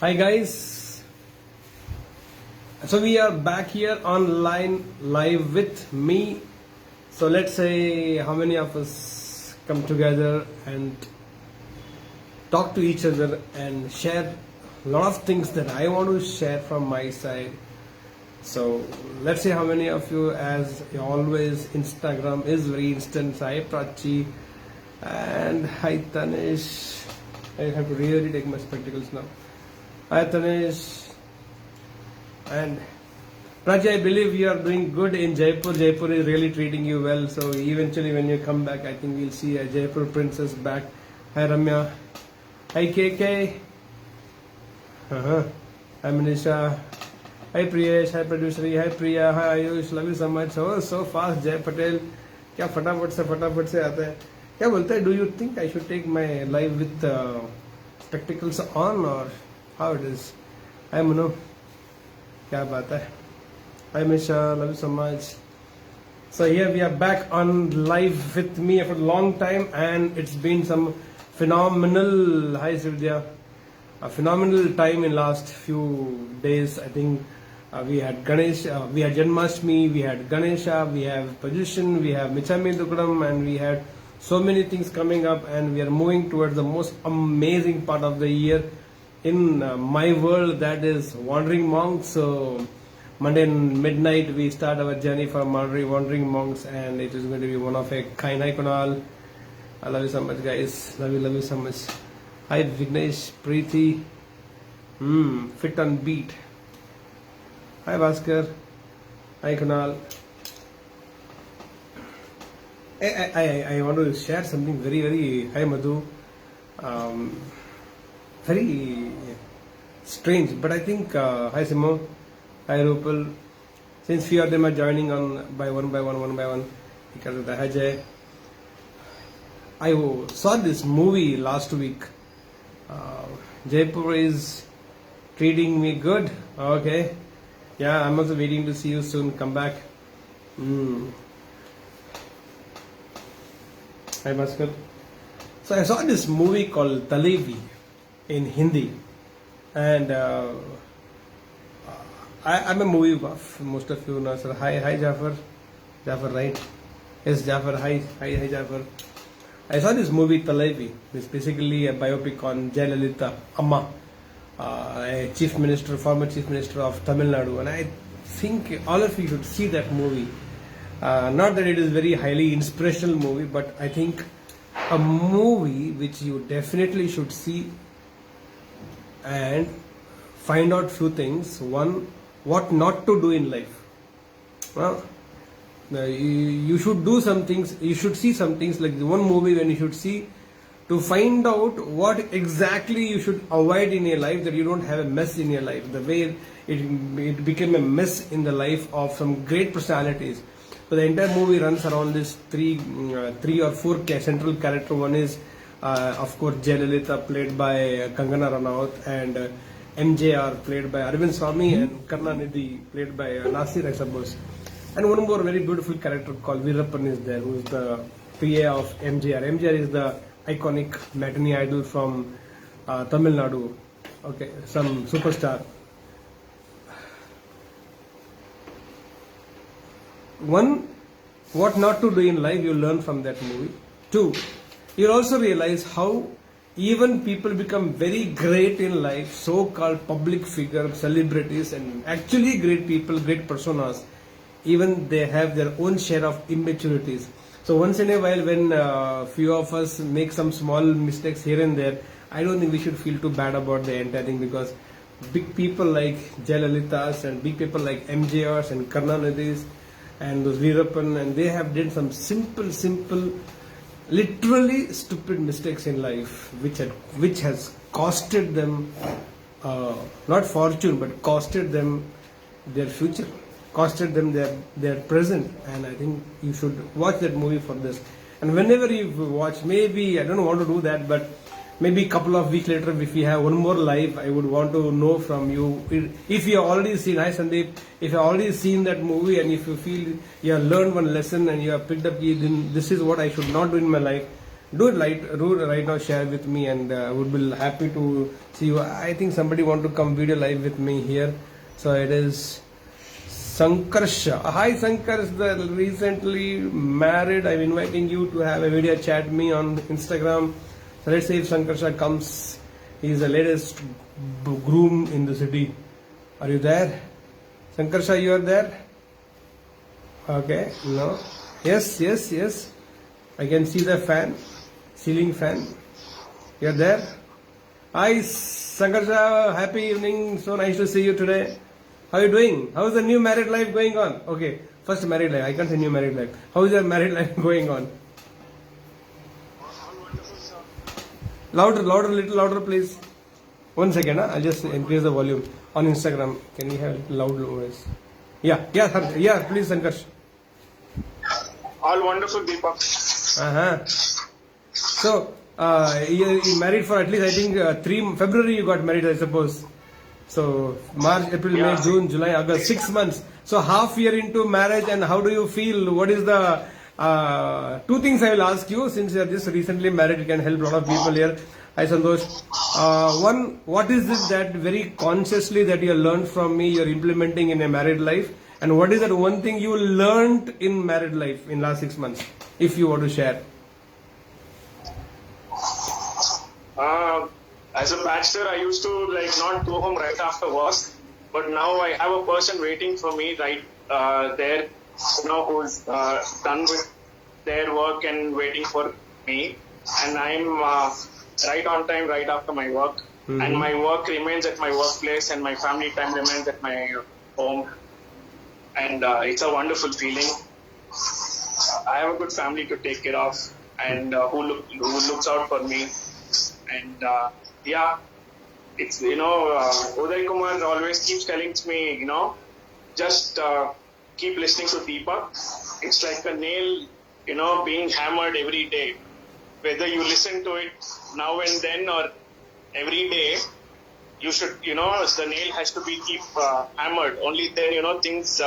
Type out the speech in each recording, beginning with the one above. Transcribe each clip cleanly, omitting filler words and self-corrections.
Hi guys. So we are back here online live with me. So let's say how many of us come together and talk to each other and share a lot of things that I want to share from my side. So let's see how many of you, as always, Instagram is very instant. Hi Prachi and hi Tanish. I have to really take my spectacles now. Hi Tanesh and Prachi, I believe you are doing good in Jaipur. Jaipur is really treating you well. So eventually when you come back, I think we'll see a Jaipur princess back. Hi Ramya. Hi KK. Hi Manisha. Hi Priyesh. Hi producer. Hi Priya. Hi Ayush. Love you so much. Oh, so fast Jay Patel. क्या फटाफट से आता है. क्या बोलता है? Do you think I should take my live with spectacles on or how it is? Hi Manu. क्या बात है? Hi Misha. Love you so much. So here we are back on live with me after a long time, and it's been some phenomenal. Hi Sivya. A phenomenal time in last few days. I think we had Ganesh, we had Janmashtami, we had Ganesha, we have Pajushan, we have Michami Dukram, and we had so many things coming up, and we are moving towards the most amazing part of the year in my world, that is Wandering Monks. So Monday midnight we start our journey for Wandering Monks, and it is going to be one of a kind. Hi Kunal. I love you so much guys. Love you so much. Hi Vignesh, Preeti. Fit on beat. Hi Bhaskar. Hi Kunal. I want to share something very. Hi Madhu. Very strange, but I think hi Simo. Hi Rupal. Since few of them are joining on by one by one, because of the Hajj. I saw this movie last week. Jaipur is treating me good. Okay. Yeah, I'm also waiting to see you soon. Come back. Hi Bhaskar. So I saw this movie called Talevi in Hindi, and I'm a movie buff. Most of you know. Sir, hi Jafar. Jafar, right? Yes, Jafar. Hi Jafar. I saw this movie Talevi. It's basically a biopic on Jayalalitha Amma, a former chief minister of Tamil Nadu, and I think all of you should see that movie. Not that it is very highly inspirational movie, but I think a movie which you definitely should see and find out few things. One, what not to do in life. Well, you should do some things, you should see some things, like the one movie when you should see to find out what exactly you should avoid in your life, that you don't have a mess in your life, the way it became a mess in the life of some great personalities. So the entire movie runs around this three or four central character. One is of course Jayalalitha, played by Kangana Ranaut, and MJR, played by Arvind Swamy, and Karnanidhi, played by Nasir, I suppose. And one more very beautiful character called Veerappan is there, who is the PA of MJR. MJR is the iconic matinee idol from Tamil Nadu. Okay, some superstar. One, what not to do in life, you learn from that movie. Two, you also realize how even people become very great in life, so-called public figures, celebrities, and actually great people, great personas, even they have their own share of immaturities. So once in a while, when few of us make some small mistakes here and there, I don't think we should feel too bad about the entire thing, because big people like Jayalalitha's and big people like MJR's and Karnanidhi's and those Veerappan, and they have did some simple, literally stupid mistakes in life, which has costed them not fortune, but costed them their future, costed them their present. And I think you should watch that movie for this. And whenever you watch, maybe I don't want to do that, but maybe a couple of weeks later, if we have one more live, I would want to know from you if you have already seen. Hi Sandeep. If you have already seen that movie, and if you feel you have learned one lesson and you have picked up, then this is what I should not do in my life, do it right now, share with me, and would be happy to see you. I think somebody want to come video live with me here. So it is Sankarsha. Hi Sankarsh, the recently married. I'm inviting you to have a video chat me on Instagram. So let's see if Sankarsha comes. He's the latest groom in the city. Are you there? Sankarsha, you are there? Okay, no. Yes. I can see the fan, ceiling fan. You're there? Hi Sankarsha, happy evening. So nice to see you today. How are you doing? How is the new married life going on? Okay, first married life. I can't say new married life. How is your married life going on? Louder, little louder, please. 1 second, huh? I'll just increase the volume on Instagram. Can you have loud voice? Yeah, please, Sankarsh. All wonderful, Deepak. So, you married for at least, I think, February you got married, I suppose. So, March, April, May, June, July, August, 6 months. So, half year into marriage, and how do you feel? What is the two things I will ask you, since you are just recently married, it can help a lot of people here. Hi Santosh. One, what is it that very consciously that you learned from me, you're implementing in a married life? And what is that one thing you learned in married life in last 6 months, if you want to share? As a bachelor, I used to not go home right after work, but now I have a person waiting for me right there, who's done with their work and waiting for me, and I'm right on time right after my work, and my work remains at my workplace, and my family time remains at my home, and it's a wonderful feeling. I have a good family to take care of, and who looks out for me, and it's Uday Kumar always keeps telling me, just keep listening to Deepak. It's like a nail, being hammered every day. Whether you listen to it now and then or every day, you should, the nail has to be keep hammered. Only then, things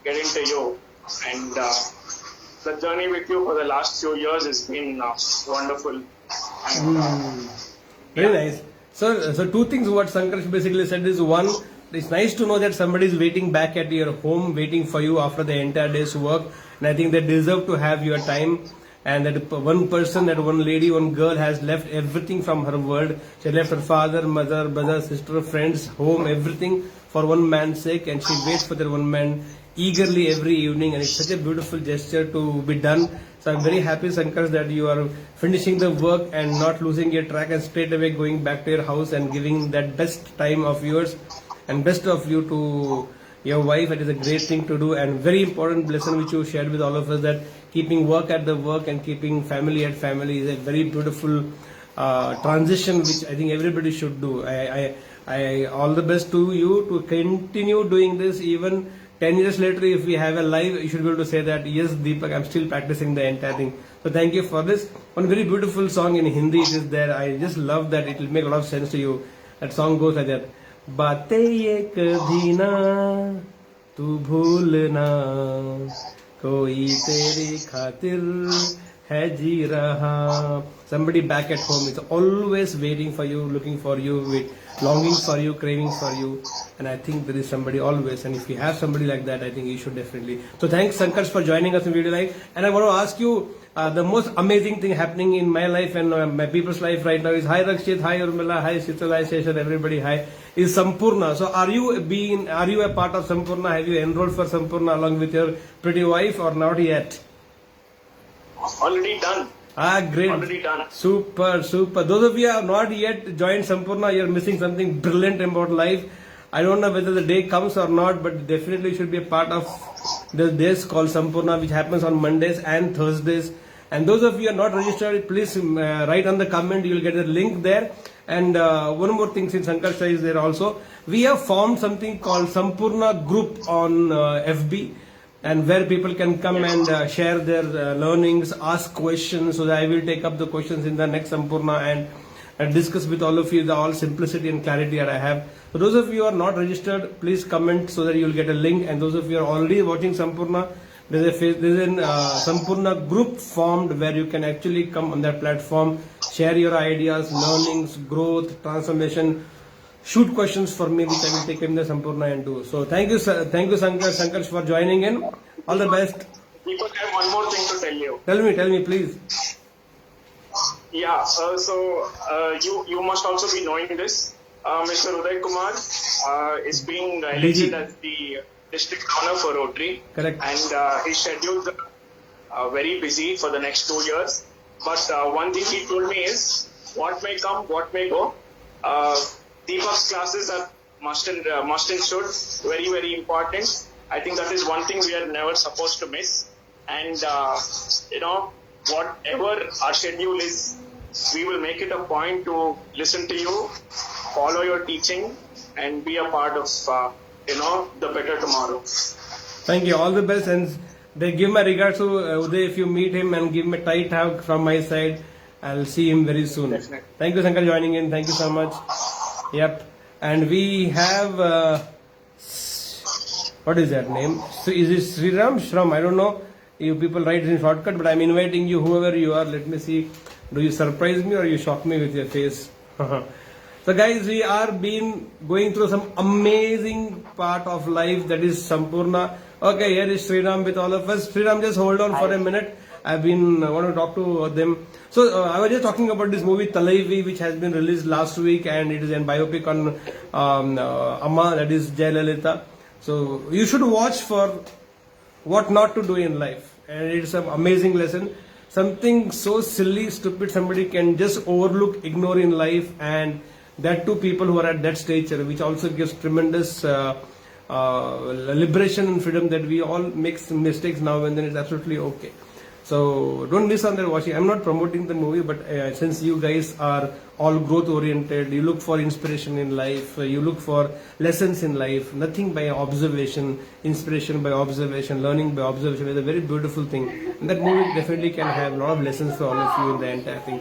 get into you. And the journey with you for the last few years has been wonderful. And, Very nice. So two things what Sankarsh basically said is, one, it's nice to know that somebody is waiting back at your home, waiting for you after the entire day's work. And I think they deserve to have your time. And that one person, that one lady, one girl has left everything from her world. She left her father, mother, brother, sister, friends, home, everything for one man's sake. And she waits for that one man eagerly every evening. And it's such a beautiful gesture to be done. So I'm very happy, Sankarsh, that you are finishing the work and not losing your track and straight away going back to your house and giving that best time of yours and best of you to your wife. It is a great thing to do, and very important lesson which you shared with all of us, that keeping work at the work and keeping family at family is a very beautiful transition which I think everybody should do. I all the best to you to continue doing this. Even 10 years later, if we have a live, you should be able to say that, yes, Deepak, I'm still practicing the entire thing. So thank you for this. One very beautiful song in Hindi, it is there. I just love that. It will make a lot of sense to you. That song goes like that. बातें ये कभी ना तू भूलना, कोई तेरी खातिर है जी रहा. Somebody back at home is always waiting for you, looking for you, longing for you, craving for you. And I think there is somebody always. And if you have somebody like that, I think you should definitely. So thanks, Sankarsh, for joining us in video live. And I want to ask you, the most amazing thing happening in my life and my people's life right now is, hi Rakshit, hi Urmila, hi Sital, hi Seshan, everybody, hi, is Sampurna. So are you a part of Sampurna? Have you enrolled for Sampurna along with your pretty wife, or not yet? already done. Great. Already done. Super. Those of you who have not yet joined Sampurna, you're missing something brilliant about life. I don't know whether the day comes or not, but definitely should be a part of the days called Sampurna, which happens on Mondays and Thursdays. And those of you who are not registered, please write on the comment. You will get a link there. And one more thing, since Sankarsha is there also, we have formed something called Sampurna group on FB, and where people can come and share their learnings, ask questions. So that I will take up the questions in the next Sampurna and discuss with all of you the all simplicity and clarity that I have. So those of you who are not registered, please comment so that you will get a link. And those of you who are already watching Sampurna, there's an Sampurna group formed where you can actually come on that platform, share your ideas, learnings, growth, transformation, shoot questions for me, which I will take in the Sampurna and do. So thank you, Sankarsh, for joining in. All the best. Deepak, I have one more thing to tell you. Tell me, please. Yeah, you must also be knowing this. Mr. Uday Kumar is being elected as the district honor for Rotary. Correct. And his schedules are very busy for the next 2 years. But one thing he told me is, what may come, what may go. Deepak's classes are must and should, very, very important. I think that is one thing we are never supposed to miss. And, whatever our schedule is, we will make it a point to listen to you, follow your teaching, and be a part of, the better tomorrow. Thank you. All the best. And they give my regards to Uday. If you meet him, and give him a tight hug from my side. I'll see him very soon. Definitely. Thank you, Shankar, joining in. Thank you so much. Yep. And we have, what is that name? So is it Sriram? Shram? I don't know. You people write in shortcut, but I'm inviting you, whoever you are. Let me see. Do you surprise me or you shock me with your face? So guys, we are going through some amazing part of life, that is Sampurna. Okay, here is Sriram with all of us. Sriram, just hold on for a minute. I've been want to talk to them. So I was just talking about this movie Talaivi, which has been released last week, and it is a biopic on Amma, that is Jayalalitha. So you should watch for what not to do in life, and it's an amazing lesson. Something so silly, stupid, somebody can just overlook, ignore in life, and that to people who are at that stature, which also gives tremendous liberation and freedom, that we all make some mistakes now and then. It's absolutely okay. So don't miss on that watching. I'm not promoting the movie, but since you guys are all growth oriented, you look for inspiration in life, you look for lessons in life, nothing by observation, inspiration by observation, learning by observation is a very beautiful thing. And that movie definitely can have a lot of lessons for all of you in the entire thing.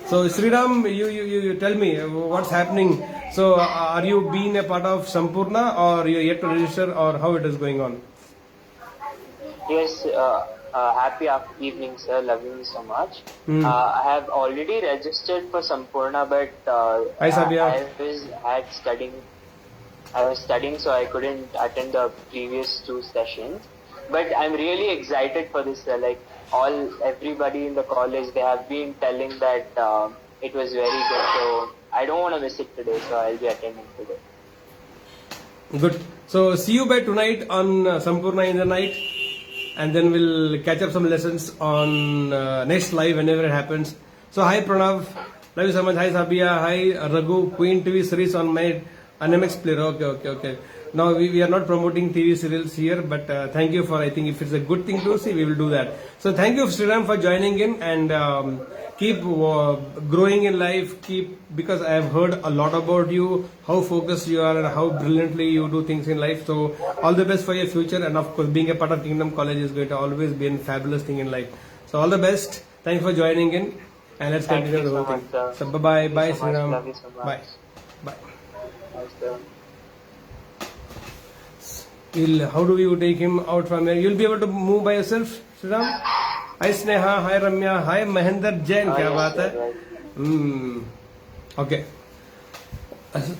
So Sriram, you tell me what's happening. So are you being a part of Sampurna, or you're yet to register, or how it is going on? Yes, happy evening, sir. Loving you so much. I have already registered for Sampurna, but Hi, Sabia. I was studying, so I couldn't attend the previous 2 sessions. But I'm really excited for this, sir. Like everybody in the college, they have been telling that it was very good. So I don't want to miss it today, so I'll be attending today. Good. So see you by tonight on Sampurna in the night. And then we'll catch up some lessons on next live whenever it happens. So hi Pranav, love you so much. Hi Sabia, hi Raghu, Queen TV series on my NMX player. Okay. Now we are not promoting TV serials here, but thank you for, I think if it's a good thing to see, we will do that. So thank you Sriram for joining in, and keep growing in life, because I have heard a lot about you, how focused you are and how brilliantly you do things in life. So all the best for your future, and of course being a part of Kingdom College is going to always be a fabulous thing in life. So all the best. Thanks for joining in, and let's continue the whole thing. So bye Sriram. Love you so much. Bye. Bye, sir. How do you take him out from here? You'll be able to move by yourself, Sriram? Hi Sneha, hi Ramya, hi Mahendra Jain. Kya baat hai? Okay.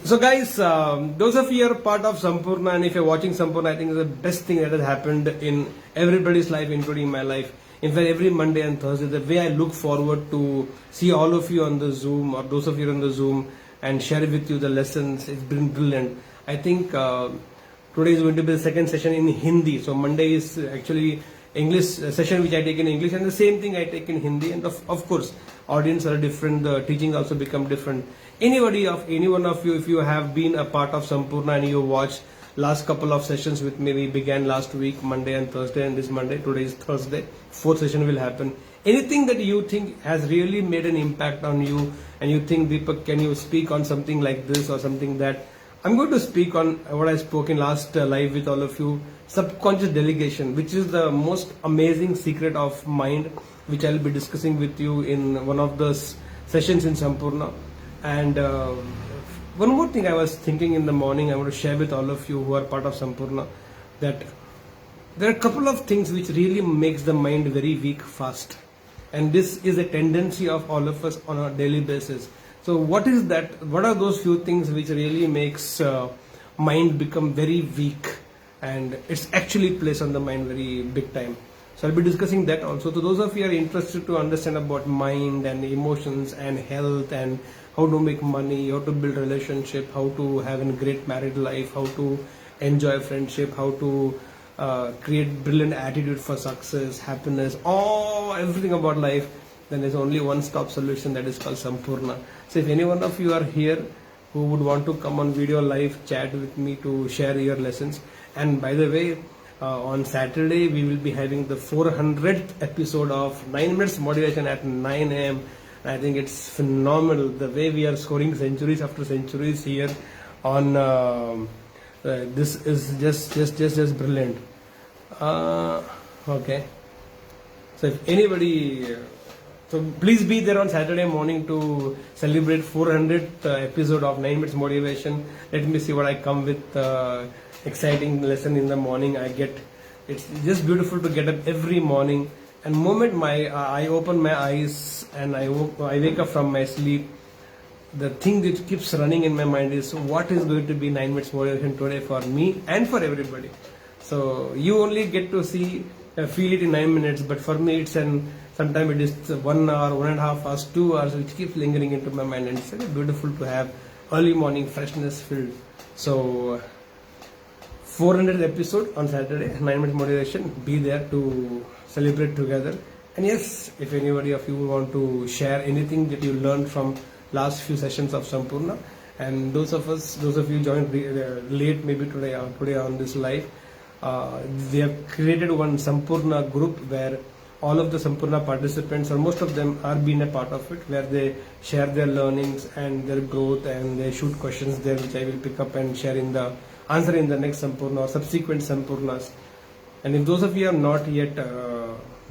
So guys, those of you are part of Sampurna, and if you're watching Sampurna, I think it's the best thing that has happened in everybody's life, including my life. In fact, every Monday and Thursday, the way I look forward to see all of you on the Zoom, or those of you on the Zoom, and share with you the lessons, it's been brilliant. I think today is going to be the second session in Hindi. So Monday is actually English session which I take in English, and the same thing I take in Hindi. And of course, audience are different, the teaching also become different. Any one of you, if you have been a part of Sampurna and you watched last couple of sessions with me, we began last week, Monday and Thursday, and this Monday, today is Thursday, 4th session will happen. Anything that you think has really made an impact on you, and you think, Deepak, can you speak on something like this or something that, I'm going to speak on what I spoke in last live with all of you, subconscious delegation, which is the most amazing secret of mind, which I'll be discussing with you in one of the sessions in Sampurna. And one more thing I was thinking in the morning, I want to share with all of you who are part of Sampurna, that There are a couple of things which really makes the mind very weak fast, and this is a tendency of all of us on a daily basis. So what is that? What are those few things which really makes mind become very weak, and it's actually plays on the mind very big time? So I'll be discussing that also. So those of you are interested to understand about mind and emotions and health and how to make money, how to build relationship, how to have a great married life, how to enjoy friendship, how to create brilliant attitude for success, happiness, everything about life, then there's only one stop solution, that is called Sampurna. So if any one of you are here who would want to come on video live chat with me to share your lessons, and by the way, on Saturday we will be having the 400th episode of 9 Minutes Motivation at 9 a.m. I think it's phenomenal the way we are scoring centuries after centuries here on this is just brilliant. Okay, so if anybody so please be there on Saturday morning to celebrate 400th episode of 9 Minutes Motivation. Let me see what I come with. Exciting lesson in the morning I get. It's just beautiful to get up every morning, and moment I open my eyes and I wake up from my sleep, the thing that keeps running in my mind is what is going to be 9 Minutes Motivation today for me and for everybody. So you only get to see feel it in 9 minutes, but for me it's sometimes it is 1 hour, 1.5 hours, 2 hours, which keeps lingering into my mind, and it's very beautiful to have early morning freshness filled. So 400th episode on Saturday, 9 Minutes Motivation. Be there to celebrate together. And yes, if anybody of you want to share anything that you learned from last few sessions of Sampurna, and those of you joined late maybe today on this live, they have created one Sampurna group where all of the Sampurna participants, or most of them, are being a part of it, where they share their learnings and their growth, and they shoot questions there, which I will pick up and share in the answer in the next Sampurna or subsequent Sampurnas. And if those of you have not yet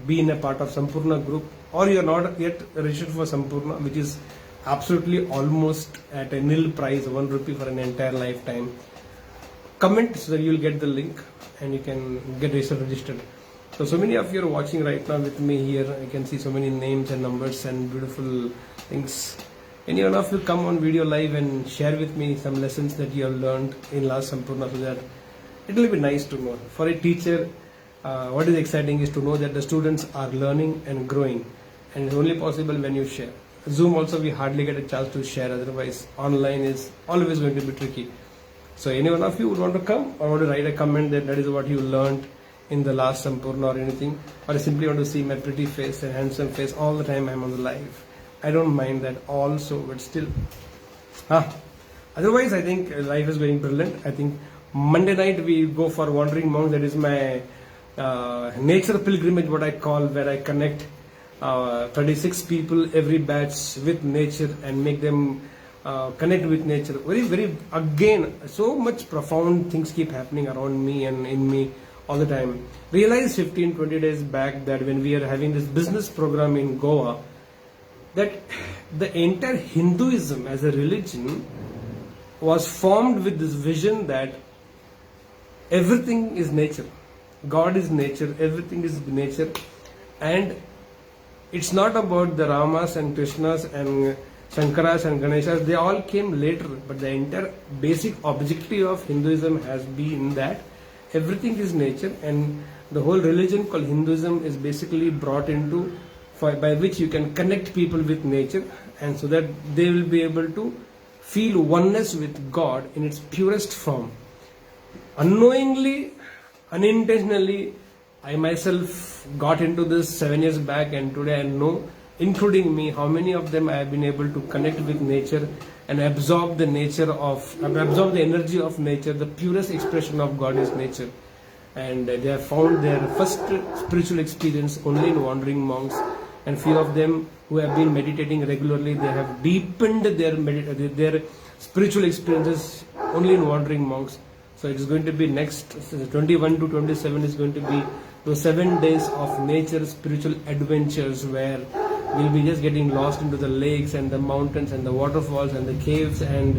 been a part of Sampurna group, or you are not yet registered for Sampurna, which is absolutely almost at a nil price, 1 rupee for an entire lifetime, comment so that you will get the link and you can get registered. So many of you are watching right now with me here. I can see so many names and numbers and beautiful things. Any one of you come on video live and share with me some lessons that you have learned in last Sampurna, so that it will be nice to know. For a teacher, what is exciting is to know that the students are learning and growing, and it's only possible when you share. Zoom also we hardly get a chance to share, otherwise online is always going to be tricky. So any one of you would want to come or want to write a comment that is what you learned in the last Sampurna or anything, or I simply want to see my pretty face and handsome face all the time I'm on the live, I don't mind that also, but still. Otherwise, I think life is going brilliant. I think Monday night we go for Wandering Monk. That is my nature pilgrimage, what I call, where I connect 36 people every batch with nature and make them connect with nature. Very, again, so much profound things keep happening around me and in me all the time. Realized 15-20 days back that when we are having this business program in Goa, that the entire Hinduism as a religion was formed with this vision that everything is nature. God is nature, everything is nature, and it's not about the Ramas and Krishnas and Shankaras and Ganeshas. They all came later, but the entire basic objective of Hinduism has been that everything is nature, and the whole religion called Hinduism is basically brought into by which you can connect people with nature, and so that they will be able to feel oneness with God in its purest form. Unknowingly, unintentionally, I myself got into this 7 years back, and today I know, including me, how many of them I have been able to connect with nature and absorb the energy of nature. The purest expression of God is nature, and they have found their first spiritual experience only in Wandering Monks. And few of them who have been meditating regularly, they have deepened their spiritual experiences only in Wandering Monks. So it is going to be next 21 to 27 is going to be those 7 days of nature spiritual adventures, where we'll be just getting lost into the lakes and the mountains and the waterfalls and the caves and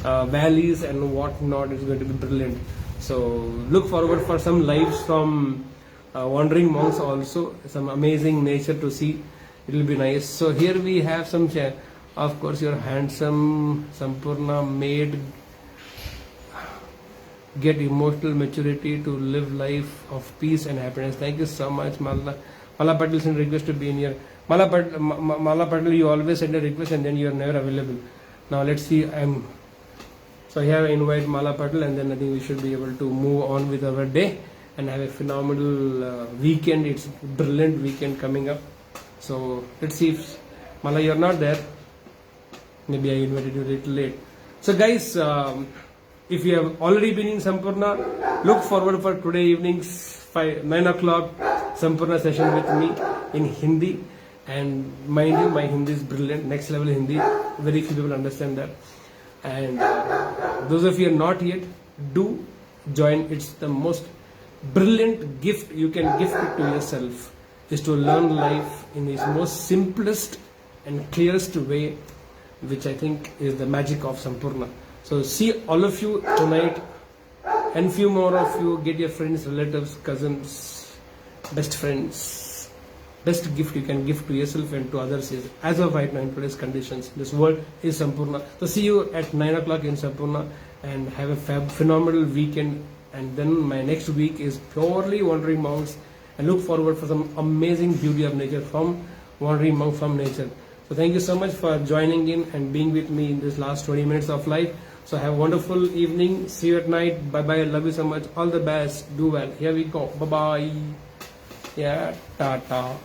valleys and whatnot. It's going to be brilliant. So look forward for some lives from wandering monks also, some amazing nature to see. It will be nice. So here we have some, of course, your handsome Sampurna maid. Get emotional maturity to live life of peace and happiness. Thank you so much, Mala. Mala Patil sent request to be in here. Mala Patil, you always send a request and then you are never available. Now let's see. So here I invite Mala Patil, and then I think we should be able to move on with our day and have a phenomenal weekend. It's a brilliant weekend coming up. So let's see if Mala, you're not there. Maybe I invited you a little late. So guys, if you have already been in Sampurna, look forward for today evening's 9 o'clock Sampurna session with me in Hindi. And mind you, my Hindi is brilliant, next level Hindi. Very few people understand that. And those of you who are not yet, do join. It's the most brilliant gift you can gift it to yourself, is to learn life in its most simplest and clearest way, which I think is the magic of Sampurna. So see all of you tonight, and few more of you. Get your friends, relatives, cousins, best friends. Best gift you can give to yourself and to others is, as of right now in today's conditions, this world is Sampurna. So see you at 9 o'clock in Sampurna, and have a phenomenal weekend. And then my next week is purely Wandering Monks, and look forward for some amazing beauty of nature from Wandering Monk from nature. So thank you so much for joining in and being with me in this last 20 minutes of life. So have a wonderful evening. See you at night. Bye bye. Love you so much. All the best. Do well. Here we go. Bye bye. Yeah. Ta ta.